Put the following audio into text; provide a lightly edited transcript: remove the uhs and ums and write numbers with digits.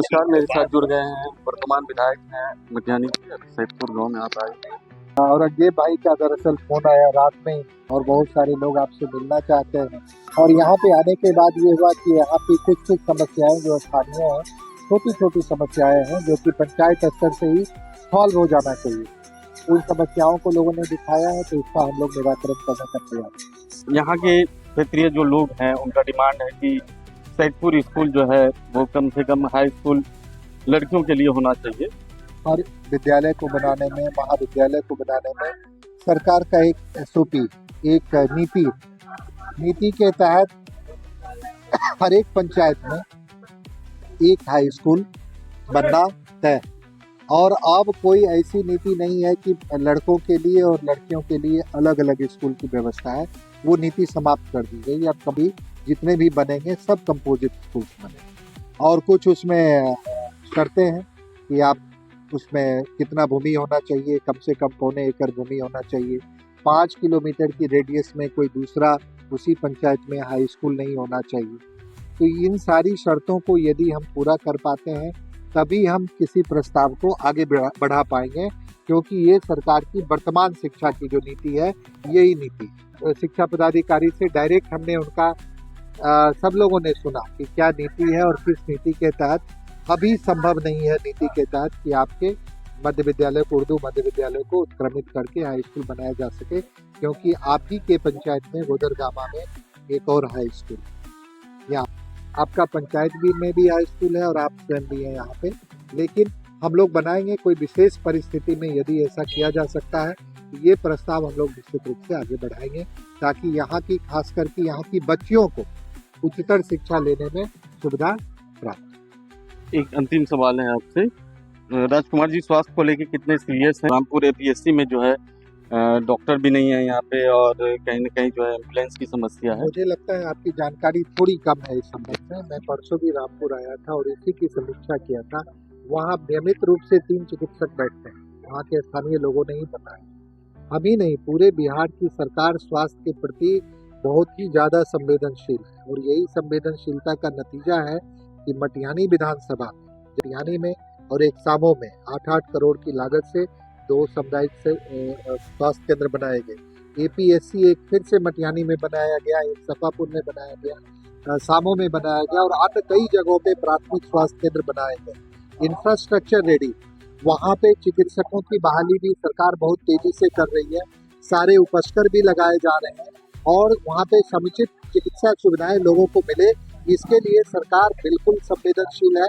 नमस्कार, मेरे साथ जुड़ गए हैं वर्तमान विधायक हैं मटियानी के सैदपुर गांव में आप आए। और ये भाई का दरअसल फोन आया रात में और बहुत सारे लोग आपसे मिलना चाहते हैं। और यहाँ पे आने के बाद ये हुआ कि यहाँ पे कुछ समस्याएं जो स्थानीय हैं, छोटी छोटी समस्याएं हैं जो कि पंचायत स्तर से ही सॉल्व हो जाना चाहिए। उन समस्याओं को लोगों ने दिखाया है, तो इसका हम लोग निराकरण करने का प्रयास। यहाँ के क्षेत्रीय जो लोग हैं उनका डिमांड है कि सैदपुर स्कूल जो है वो कम से कम हाई स्कूल लड़कियों के लिए होना चाहिए। और विद्यालय को बनाने में, महाविद्यालय को बनाने में सरकार का एक SOP, एक नीति के तहत हर एक पंचायत में एक हाई स्कूल बनना तय। और अब कोई ऐसी नीति नहीं है कि लड़कों के लिए और लड़कियों के लिए अलग अलग स्कूल की व्यवस्था है, वो नीति समाप्त कर दी गई। अब कभी जितने भी बनेंगे सब कंपोजिट स्कूल बने। और कुछ उसमें शर्तें हैं कि आप उसमें कितना भूमि होना चाहिए, कम से कम 1.25 एकड़ भूमि होना चाहिए, 5 किलोमीटर की रेडियस में कोई दूसरा उसी पंचायत में हाई स्कूल नहीं होना चाहिए। तो इन सारी शर्तों को यदि हम पूरा कर पाते हैं तभी हम किसी प्रस्ताव को आगे बढ़ा पाएंगे, क्योंकि ये सरकार की वर्तमान शिक्षा की जो नीति है यही नीति। शिक्षा पदाधिकारी से डायरेक्ट हमने उनका सब लोगों ने सुना कि क्या नीति है और किस नीति के तहत। अभी संभव नहीं है नीति के तहत कि आपके मध्य विद्यालय को, उर्दू मध्य विद्यालय को उत्क्रमित करके हाई स्कूल बनाया जा सके, क्योंकि आप ही के पंचायत में गोदरगामा में एक और हाई स्कूल, या आपका पंचायत में भी हाई स्कूल है और आप स्वयं भी हैं यहाँ पे। लेकिन हम लोग बनाएंगे, कोई विशेष परिस्थिति में यदि ऐसा किया जा सकता है तो ये प्रस्ताव हम लोग निश्चित रूप से आगे बढ़ाएंगे, ताकि यहाँ की, खास करके यहाँ की बच्चियों को उच्चतर शिक्षा लेने में सुविधा प्राप्त। एक अंतिम सवाल है आपसे, राजकुमार जी, स्वास्थ्य को लेकर कितने सीरियस हैं? रामपुर APSC में जो है डॉक्टर भी नहीं है यहाँ पे और कहीं न कहीं जो है एम्बुलेंस की समस्या है। मुझे लगता है आपकी जानकारी थोड़ी कम है इस संबंध में। मैं परसों भी रामपुर आया था और इसी की समीक्षा किया था। वहाँ नियमित रूप से 3 चिकित्सक बैठते हैं, वहाँ के स्थानीय लोगों ने ही बताया। हम ही नहीं, पूरे बिहार की सरकार स्वास्थ्य के प्रति बहुत ही ज़्यादा संवेदनशील है। और यही संवेदनशीलता का नतीजा है कि मटिहानी विधानसभा मटिहानी में और एक सामो में 8-8 करोड़ की लागत से 2 सामुदायिक से स्वास्थ्य केंद्र बनाए गए। APSC एक फिर से मटिहानी में बनाया गया, एक सफापुर में बनाया गया, सामो में बनाया गया और अन्य कई जगहों पे प्राथमिक स्वास्थ्य केंद्र बनाए गए। इंफ्रास्ट्रक्चर रेडी, वहाँ पे चिकित्सकों की बहाली भी सरकार बहुत तेजी से कर रही है, सारे उपस्कर भी लगाए जा रहे हैं और वहाँ पे समुचित चिकित्सा सुविधाएं लोगों को मिले, इसके लिए सरकार बिल्कुल संवेदनशील है।